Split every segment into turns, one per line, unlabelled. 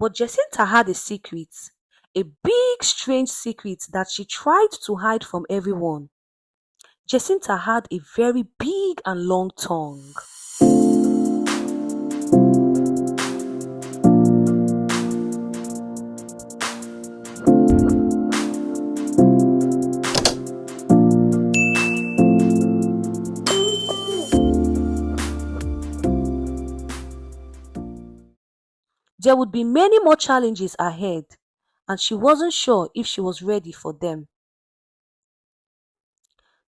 But Jacinta had a secret, a big, strange secret that she tried to hide from everyone. Jacinta had a very big and long tongue. There would be many more challenges ahead, and she wasn't sure if she was ready for them.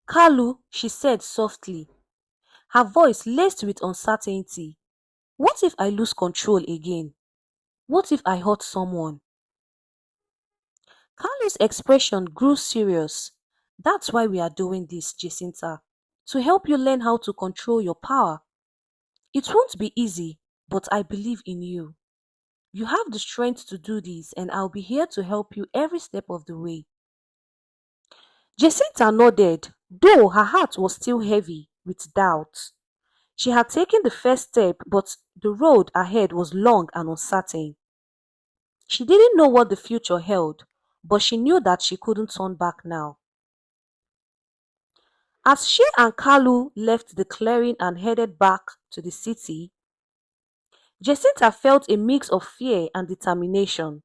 Kalu, she said softly, her voice laced with uncertainty. What if I lose control again? What if I hurt someone? Kalu's expression grew serious. That's why we are doing this, Jacinta. To help you learn how to control your power. It won't be easy, but I believe in you. You have the strength to do this, and I'll be here to help you every step of the way. Jacinta nodded, though her heart was still heavy with doubt. She had taken the first step, but the road ahead was long and uncertain. She didn't know what the future held, but she knew that she couldn't turn back now. As she and Kalu left the clearing and headed back to the city, Jacinta felt a mix of fear and determination.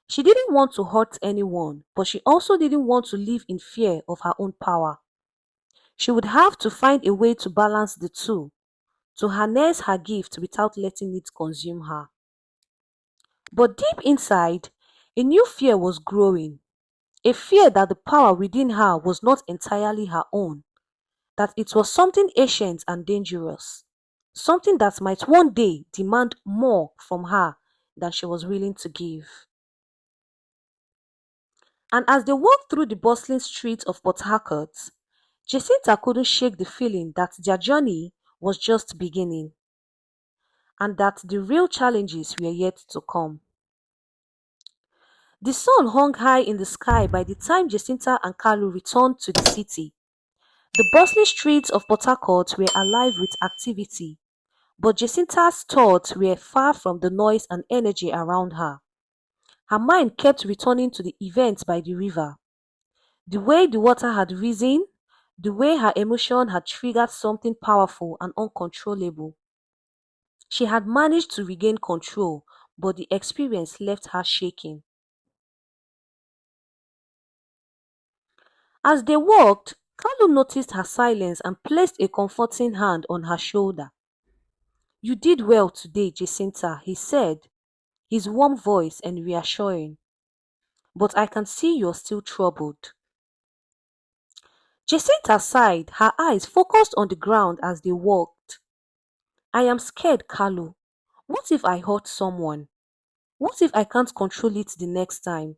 She didn't want to hurt anyone, but she also didn't want to live in fear of her own power. She would have to find a way to balance the two, to harness her gift without letting it consume her. But deep inside, a new fear was growing. A fear that the power within her was not entirely her own, that it was something ancient and dangerous, something that might one day demand more from her than she was willing to give. And as they walked through the bustling streets of Port Harcourt, Jacinta couldn't shake the feeling that their journey was just beginning, and that the real challenges were yet to come. The sun hung high in the sky by the time Jacinta and Kalu returned to the city. The bustling streets of Port Harcourt were alive with activity, but Jacinta's thoughts were far from the noise and energy around her. Her mind kept returning to the events by the river. The way the water had risen, the way her emotion had triggered something powerful and uncontrollable. She had managed to regain control, but the experience left her shaking. As they walked, Kalu noticed her silence and placed a comforting hand on her shoulder. You did well today, Jacinta, he said, his warm voice and reassuring. But I can see you're still troubled. Jacinta sighed, her eyes focused on the ground as they walked. I am scared, Kalu. What if I hurt someone? What if I can't control it the next time?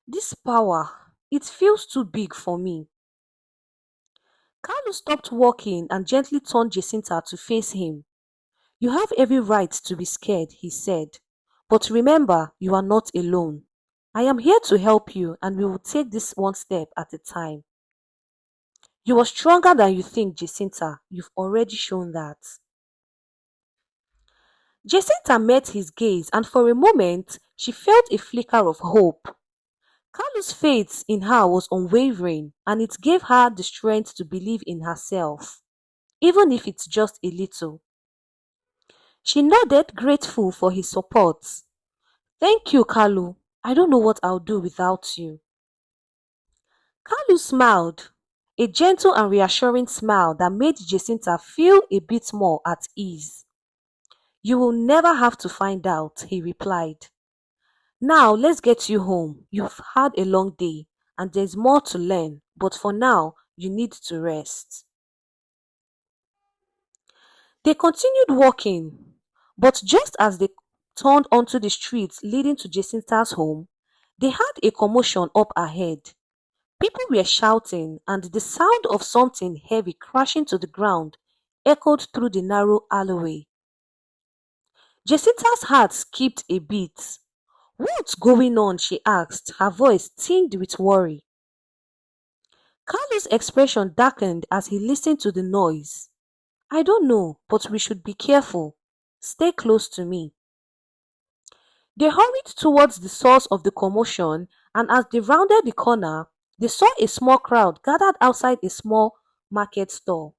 This power, it feels too big for me. Kalu stopped walking and gently turned Jacinta to face him. You have every right to be scared, he said. But remember, you are not alone. I am here to help you, and we will take this one step at a time. You are stronger than you think, Jacinta. You've already shown that. Jacinta met his gaze, and for a moment, she felt a flicker of hope. Kalu's faith in her was unwavering, and it gave her the strength to believe in herself, even if it's just a little. She nodded, grateful for his support. Thank you, Kalu. I don't know what I'll do without you. Kalu smiled, a gentle and reassuring smile that made Jacinta feel a bit more at ease. You will never have to find out, he replied. Now let's get you home. You've had a long day and there's more to learn, but for now, you need to rest. They continued walking, but just as they turned onto the streets leading to Jacinta's home, they had a commotion up ahead. People were shouting, and the sound of something heavy crashing to the ground echoed through the narrow alleyway. Jacinta's heart skipped a beat. What's going on? She asked, her voice tinged with worry. Carlos' expression darkened as he listened to the noise. I don't know, but we should be careful. Stay close to me. They hurried towards the source of the commotion, and as they rounded the corner, they saw a small crowd gathered outside a small market stall.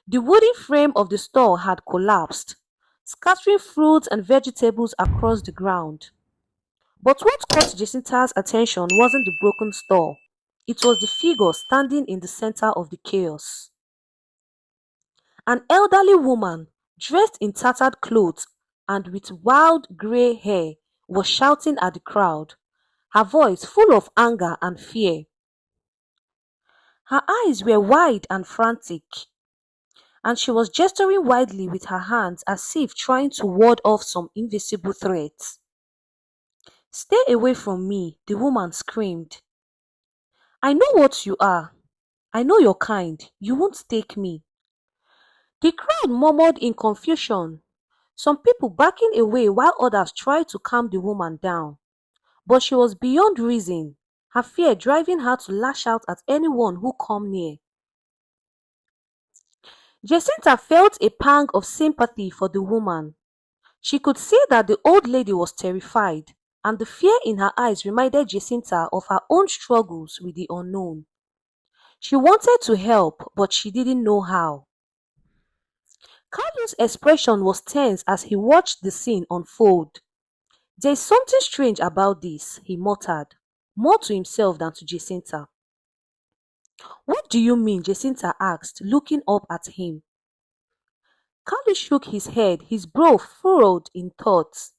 The wooden frame of the stall had collapsed, scattering fruits and vegetables across the ground. But what caught Jacinta's attention wasn't the broken stall. It was the figure standing in the center of the chaos. An elderly woman, dressed in tattered clothes and with wild grey hair, was shouting at the crowd, her voice full of anger and fear. Her eyes were wide and frantic, and she was gesturing wildly with her hands as if trying to ward off some invisible threat. "Stay away from me," the woman screamed. "I know what you are. I know your kind. You won't take me." The crowd murmured in confusion, some people backing away while others tried to calm the woman down. But she was beyond reason, her fear driving her to lash out at anyone who come near. Jacinta felt a pang of sympathy for the woman. She could see that the old lady was terrified, and the fear in her eyes reminded Jacinta of her own struggles with the unknown. She wanted to help, but she didn't know how. Carlos' expression was tense as he watched the scene unfold. "There's something strange about this," he muttered, more to himself than to Jacinta. "What do you mean?" Jacinta asked, looking up at him. Carlos shook his head, his brow furrowed in thought.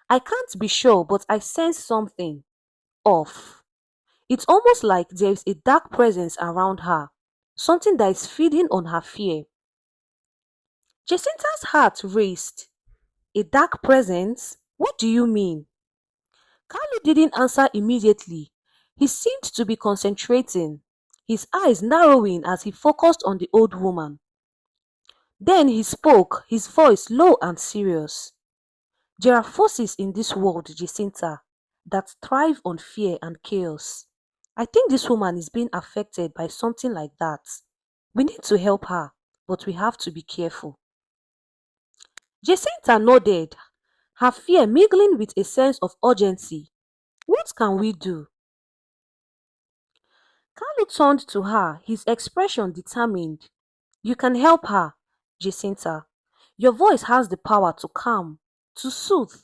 "I can't be sure, but I sense something off. It's almost like there's a dark presence around her, something that is feeding on her fear." Jacinta's heart raced. "A dark presence? What do you mean?" Carlo didn't answer immediately. He seemed to be concentrating, his eyes narrowing as he focused on the old woman. Then he spoke, his voice low and serious. "There are forces in this world, Jacinta, that thrive on fear and chaos. I think this woman is being affected by something like that. We need to help her, but we have to be careful." Jacinta nodded, her fear mingling with a sense of urgency. "What can we do?" Carlo turned to her, his expression determined. "You can help her, Jacinta. Your voice has the power to calm, to soothe.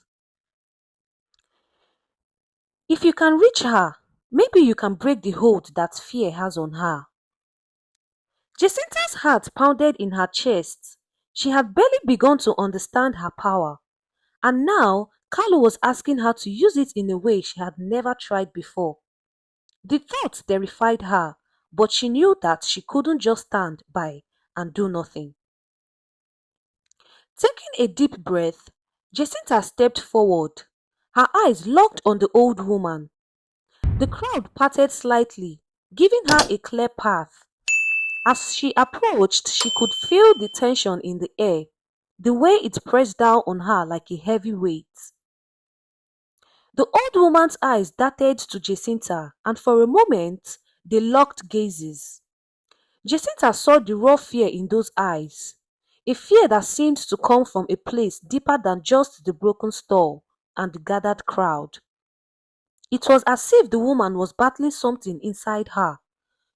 If you can reach her, maybe you can break the hold that fear has on her." Jacinta's heart pounded in her chest. She had barely begun to understand her power, and now Carlo was asking her to use it in a way she had never tried before. The thought terrified her, but she knew that she couldn't just stand by and do nothing. Taking a deep breath, Jacinta stepped forward, her eyes locked on the old woman. The crowd parted slightly, giving her a clear path. As she approached, she could feel the tension in the air, the way it pressed down on her like a heavy weight. The old woman's eyes darted to Jacinta, and for a moment they locked gazes. Jacinta saw the raw fear in those eyes, a fear that seemed to come from a place deeper than just the broken stall and the gathered crowd. It was as if the woman was battling something inside her,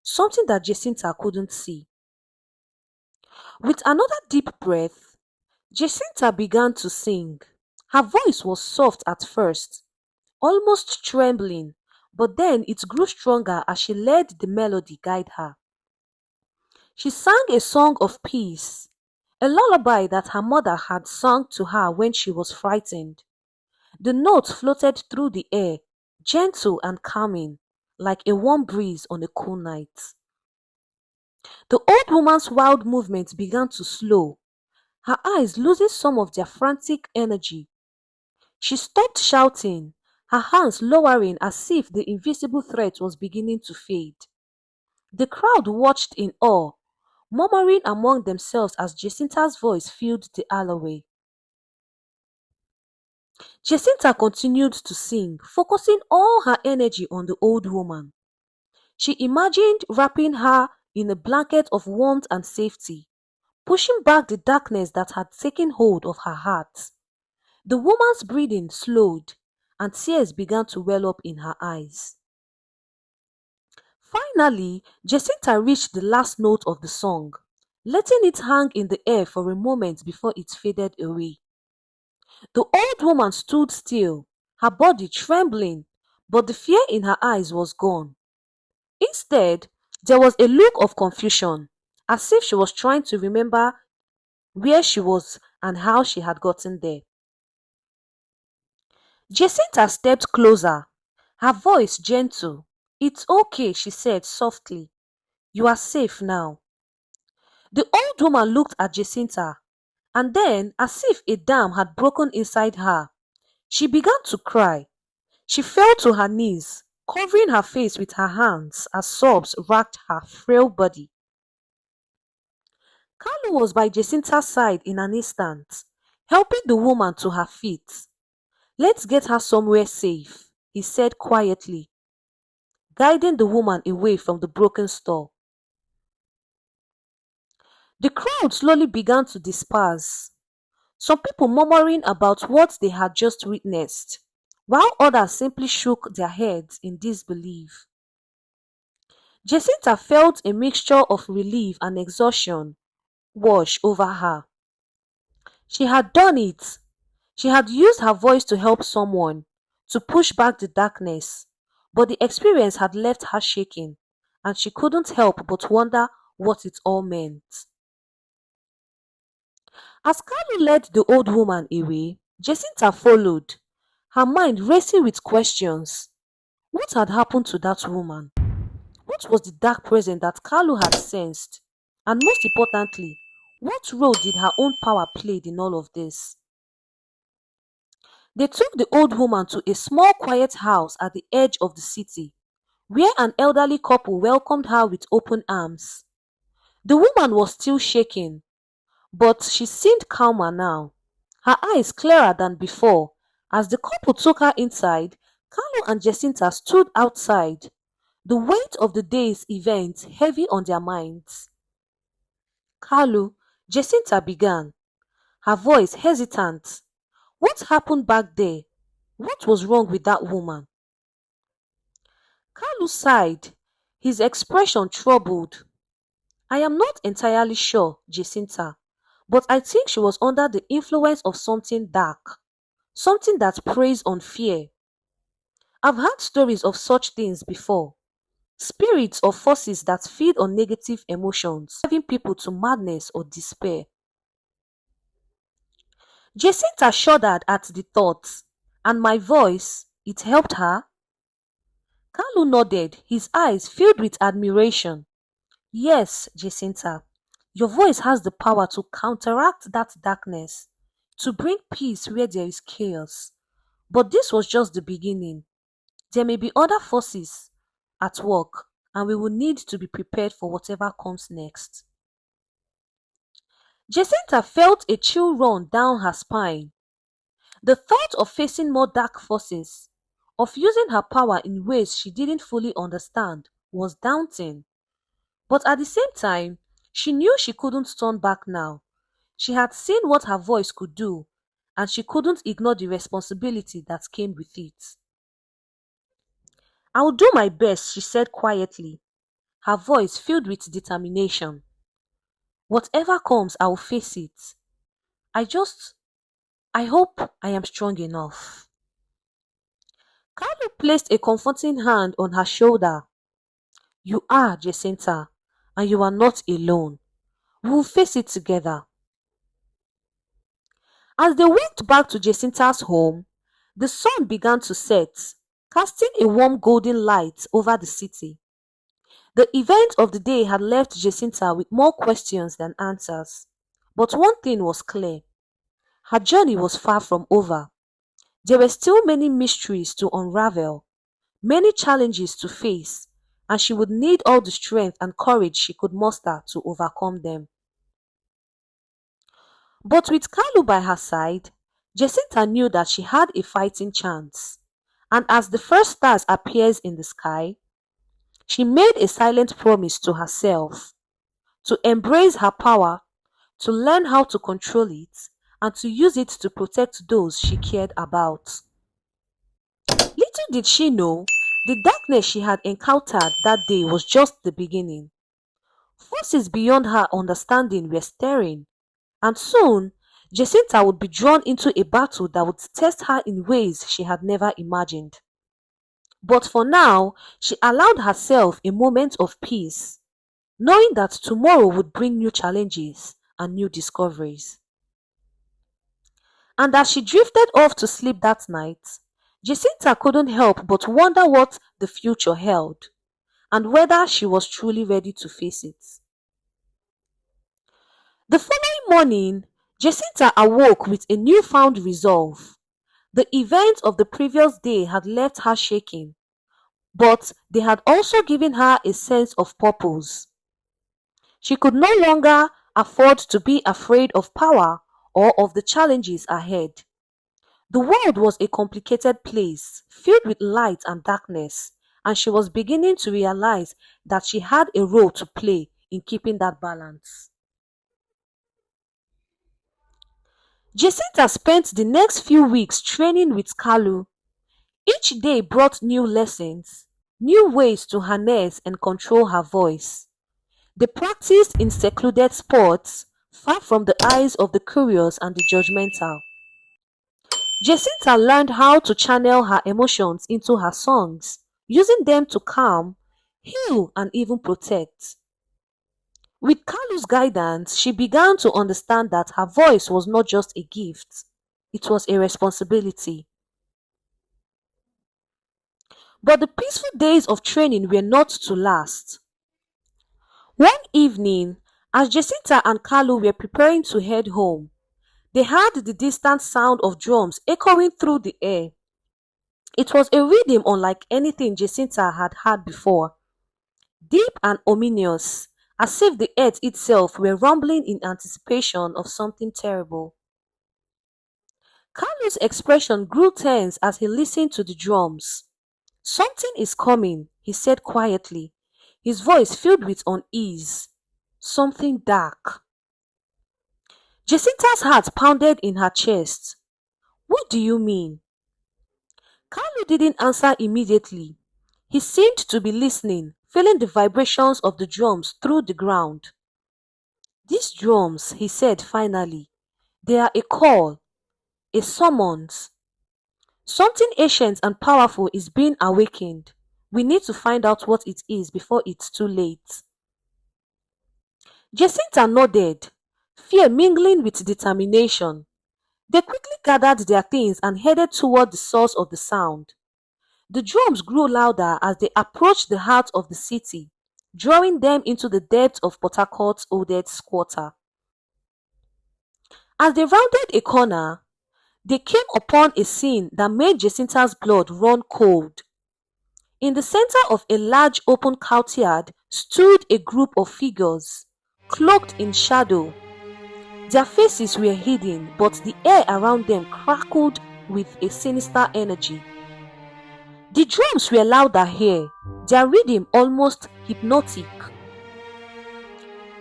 something that Jacinta couldn't see. With another deep breath, Jacinta began to sing. Her voice was soft at first, almost trembling, but then it grew stronger as she let the melody guide her. She sang a song of peace, a lullaby that her mother had sung to her when she was frightened. The notes floated through the air, gentle and calming, like a warm breeze on a cool night. The old woman's wild movements began to slow, her eyes losing some of their frantic energy. She stopped shouting, her hands lowering as if the invisible threat was beginning to fade. The crowd watched in awe, murmuring among themselves as Jacinta's voice filled the alleyway. Jacinta continued to sing, focusing all her energy on the old woman. She imagined wrapping her in a blanket of warmth and safety, pushing back the darkness that had taken hold of her heart. The woman's breathing slowed and tears began to well up in her eyes. Finally, Jacinta reached the last note of the song, letting it hang in the air for a moment before it faded away. The old woman stood still, her body trembling, but the fear in her eyes was gone. Instead, there was a look of confusion, as if she was trying to remember where she was and how she had gotten there. Jacinta stepped closer, her voice gentle. "It's okay," she said softly. "You are safe now." The old woman looked at Jacinta, and then, as if a dam had broken inside her, she began to cry. She fell to her knees, covering her face with her hands as sobs racked her frail body. Kalu was by Jacinta's side in an instant, helping the woman to her feet. "Let's get her somewhere safe," he said quietly, guiding the woman away from the broken store. The crowd slowly began to disperse, some people murmuring about what they had just witnessed, while others simply shook their heads in disbelief. Jacinta felt a mixture of relief and exhaustion wash over her. She had done it. She had used her voice to help someone, to push back the darkness, but the experience had left her shaking, and she couldn't help but wonder what it all meant. As Carlo led the old woman away, Jacinta followed, her mind racing with questions. What had happened to that woman? What was the dark presence that Carlo had sensed? And most importantly, what role did her own power play in all of this? They took the old woman to a small quiet house at the edge of the city, where an elderly couple welcomed her with open arms. The woman was still shaking, but she seemed calmer now, her eyes clearer than before. As the couple took her inside, Carlo and Jacinta stood outside, the weight of the day's events heavy on their minds. "Carlo," Jacinta began, her voice hesitant. "What happened back there? What was wrong with that woman?" Carlo sighed, his expression troubled. "I am not entirely sure, Jacinta, but I think she was under the influence of something dark, something that preys on fear. I've heard stories of such things before. Spirits or forces that feed on negative emotions, driving people to madness or despair." Jacinta shuddered at the thought. "And my voice, it helped her?" Carlo nodded, his eyes filled with admiration. "Yes, Jacinta, your voice has the power to counteract that darkness, to bring peace where there is chaos. But this was just the beginning. There may be other forces at work, and we will need to be prepared for whatever comes next." Jacinta felt a chill run down her spine. The thought of facing more dark forces, of using her power in ways she didn't fully understand, was daunting. But at the same time, she knew she couldn't turn back now. She had seen what her voice could do, and she couldn't ignore the responsibility that came with it. "I'll do my best," she said quietly, her voice filled with determination. "Whatever comes, I'll face it. I hope I am strong enough." Carlo placed a comforting hand on her shoulder. "You are, Jacinta, and you are not alone. We will face it together." As they walked back to Jacinta's home, the sun began to set, casting a warm golden light over the city. The event of the day had left Jacinta with more questions than answers. But one thing was clear. Her journey was far from over. There were still many mysteries to unravel, many challenges to face, and she would need all the strength and courage she could muster to overcome them. But with Kalu by her side, Jacinta knew that she had a fighting chance. And as the first stars appeared in the sky, she made a silent promise to herself to embrace her power, to learn how to control it, and to use it to protect those she cared about. Little did she know, the darkness she had encountered that day was just the beginning. Forces beyond her understanding were stirring, and soon Jacinta would be drawn into a battle that would test her in ways she had never imagined. But for now, she allowed herself a moment of peace, knowing that tomorrow would bring new challenges and new discoveries. And as she drifted off to sleep that night, Jacinta couldn't help but wonder what the future held and whether she was truly ready to face it. The following morning, Jacinta awoke with a newfound resolve. The events of the previous day had left her shaking, but they had also given her a sense of purpose. She could no longer afford to be afraid of power or of the challenges ahead. The world was a complicated place, filled with light and darkness, and she was beginning to realize that she had a role to play in keeping that balance. Jacinta spent the next few weeks training with Kalu. Each day brought new lessons, new ways to harness and control her voice. They practiced in secluded spots, far from the eyes of the curious and the judgmental. Jacinta learned how to channel her emotions into her songs, using them to calm, heal, and even protect. With Kalu's guidance, she began to understand that her voice was not just a gift, it was a responsibility. But the peaceful days of training were not to last. One evening, as Jacinta and Kalu were preparing to head home, they heard the distant sound of drums echoing through the air. It was a rhythm unlike anything Jacinta had heard before, deep and ominous, as if the earth itself were rumbling in anticipation of something terrible. Kalu's expression grew tense as he listened to the drums. "Something is coming," he said quietly, his voice filled with unease. "Something dark." Jacinta's heart pounded in her chest. "What do you mean?" Kalu didn't answer immediately. He seemed to be listening, feeling the vibrations of the drums through the ground. "These drums," he said finally, "they are a call, a summons. Something ancient and powerful is being awakened. We need to find out what it is before it's too late." Jacinta nodded, fear mingling with determination. They quickly gathered their things and headed toward the source of the sound. The drums grew louder as they approached the heart of the city, drawing them into the depths of Port Harcourt's oldest quarter. As they rounded a corner, they came upon a scene that made Jacinta's blood run cold. In the center of a large open courtyard stood a group of figures, cloaked in shadow. Their faces were hidden, but the air around them crackled with a sinister energy. The drums were louder here, their rhythm almost hypnotic.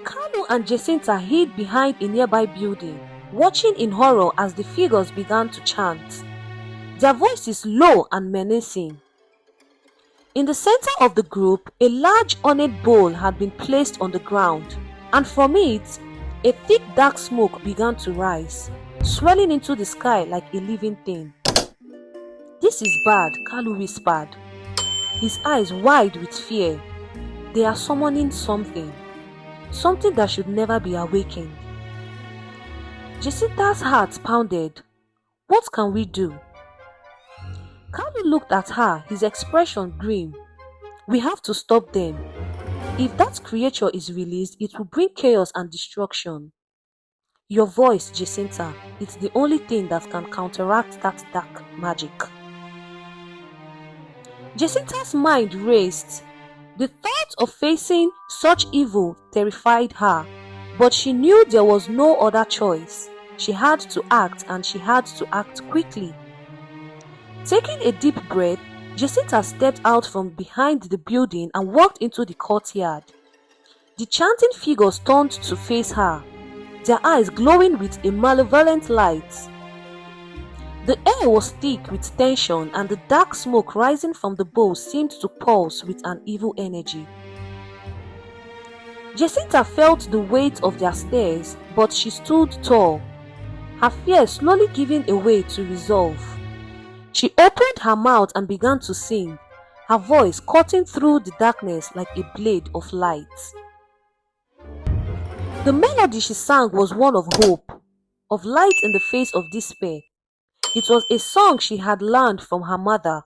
Kalu and Jacinta hid behind a nearby building, watching in horror as the figures began to chant, their voices low and menacing. In the center of the group, a large ornate bowl had been placed on the ground, and from it, a thick dark smoke began to rise, swelling into the sky like a living thing. "This is bad," Kalu whispered, his eyes wide with fear. "They are summoning something that should never be awakened." Jacinta's heart pounded. What can we do? Kalu looked at her, his expression grim. "We have to stop them. If that creature is released, it will bring chaos and destruction. Your voice, Jacinta, it's the only thing that can counteract that dark magic." Jacinta's mind raced. The thought of facing such evil terrified her, but she knew there was no other choice. She had to act, and she had to act quickly. Taking a deep breath, Jacinta stepped out from behind the building and walked into the courtyard. The chanting figures turned to face her, their eyes glowing with a malevolent light. The air was thick with tension, and the dark smoke rising from the bowl seemed to pulse with an evil energy. Jacinta felt the weight of their stares, but she stood tall, her fear slowly giving way to resolve. She opened her mouth and began to sing, her voice cutting through the darkness like a blade of light. The melody she sang was one of hope, of light in the face of despair. It was a song she had learned from her mother,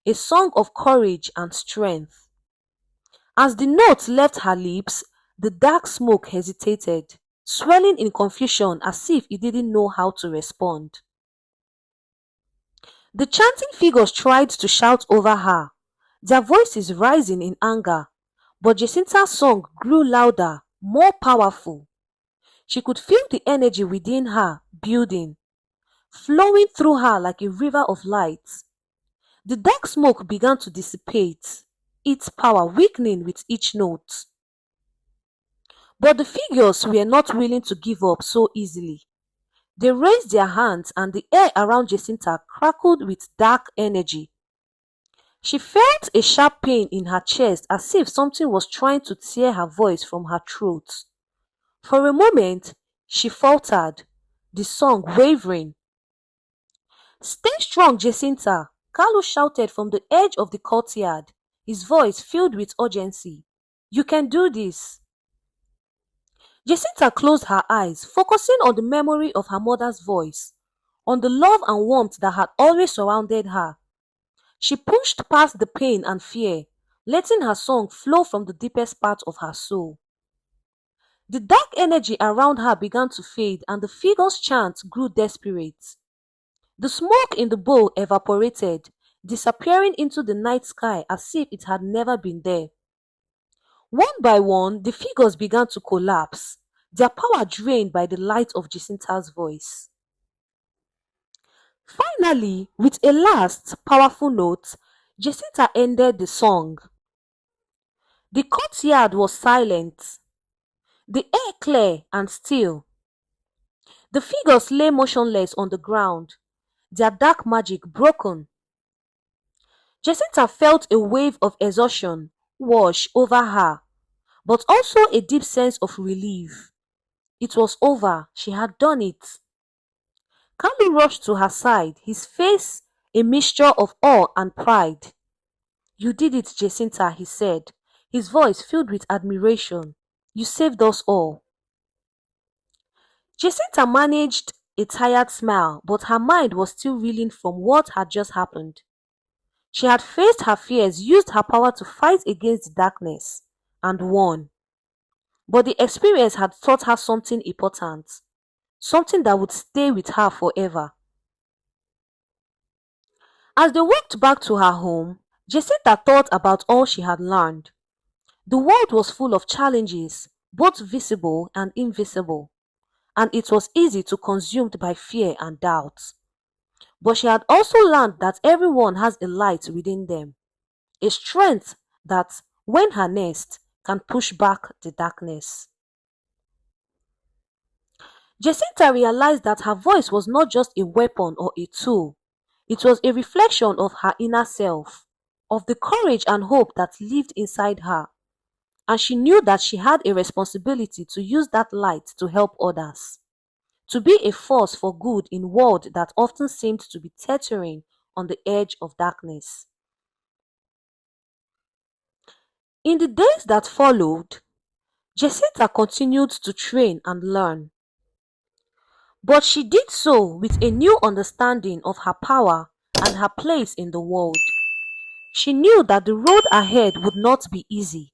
a song of courage and strength. As the notes left her lips, the dark smoke hesitated, swelling in confusion as if it didn't know how to respond. The chanting figures tried to shout over her, their voices rising in anger, but Jacinta's song grew louder, more powerful. She could feel the energy within her building, flowing through her like a river of light. The dark smoke began to dissipate, its power weakening with each note. But the figures were not willing to give up so easily. They raised their hands and the air around Jacinta crackled with dark energy. She felt a sharp pain in her chest as if something was trying to tear her voice from her throat. For a moment, she faltered, the song wavering. "Stay strong, Jacinta," Carlos shouted from the edge of the courtyard, his voice filled with urgency. "You can do this." Jacinta closed her eyes, focusing on the memory of her mother's voice, on the love and warmth that had always surrounded her. She pushed past the pain and fear, letting her song flow from the deepest part of her soul. The dark energy around her began to fade and the figure's chant grew desperate. The smoke in the bowl evaporated, disappearing into the night sky as if it had never been there. One by one, the figures began to collapse, their power drained by the light of Jacinta's voice. Finally, with a last powerful note, Jacinta ended the song. The courtyard was silent, the air clear and still. The figures lay motionless on the ground, their dark magic broken. Jacinta felt a wave of exhaustion wash over her, but also a deep sense of relief. It was over, she had done it. Carlo rushed to her side, his face a mixture of awe and pride. "You did it, Jacinta," he said, his voice filled with admiration. "You saved us all." Jacinta managed a tired smile, but her mind was still reeling from what had just happened. She had faced her fears, used her power to fight against the darkness, and won. But the experience had taught her something important, something that would stay with her forever. As they walked back to her home, Jacinta thought about all she had learned. The world was full of challenges, both visible and invisible, and it was easy to consumed by fear and doubt. But she had also learned that everyone has a light within them, a strength that, when harnessed, can push back the darkness. Jacinta realized that her voice was not just a weapon or a tool, it was a reflection of her inner self, of the courage and hope that lived inside her, and she knew that she had a responsibility to use that light to help others, to be a force for good in a world that often seemed to be teetering on the edge of darkness. In the days that followed, Jacinta continued to train and learn. But she did so with a new understanding of her power and her place in the world. She knew that the road ahead would not be easy,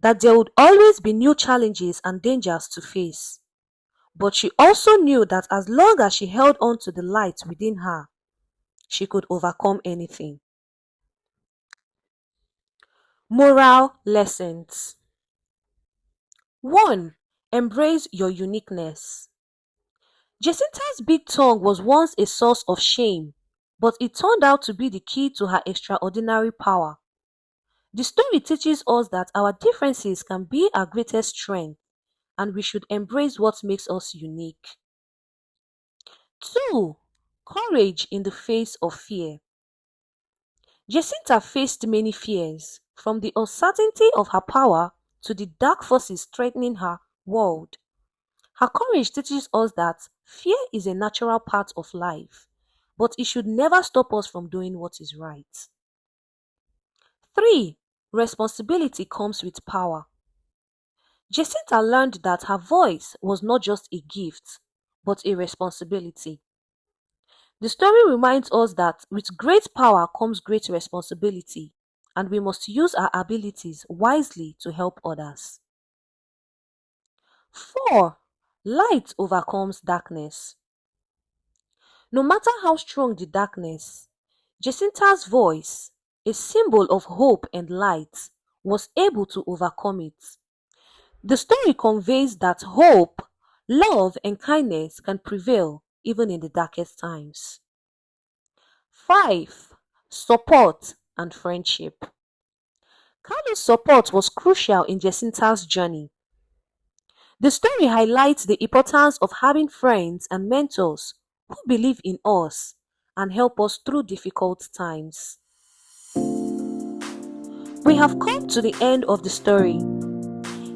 that there would always be new challenges and dangers to face. But she also knew that as long as she held on to the light within her, she could overcome anything. Moral lessons. 1. Embrace your uniqueness. Jacinta's big tongue was once a source of shame, but it turned out to be the key to her extraordinary power. The story teaches us that our differences can be our greatest strength, and we should embrace what makes us unique. 2. Courage in the face of fear. Jacinta faced many fears, from the uncertainty of her power to the dark forces threatening her world. Her courage teaches us that fear is a natural part of life, but it should never stop us from doing what is right. 3. Responsibility comes with power. Jacinta learned that her voice was not just a gift, but a responsibility. The story reminds us that with great power comes great responsibility, and we must use our abilities wisely to help others. 4. Light overcomes darkness. No matter how strong the darkness, Jacinta's voice, a symbol of hope and light, was able to overcome it. The story conveys that hope, love, and kindness can prevail even in the darkest times. 5. Support and friendship. Carlos' support was crucial in Jacinta's journey. The story highlights the importance of having friends and mentors who believe in us and help us through difficult times. We have come to the end of the story.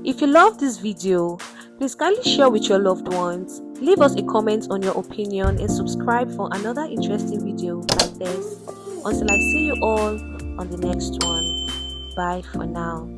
If you love this video, please kindly share with your loved ones, leave us a comment on your opinion, and subscribe for another interesting video like this. Until I see you all on the next one. Bye for now.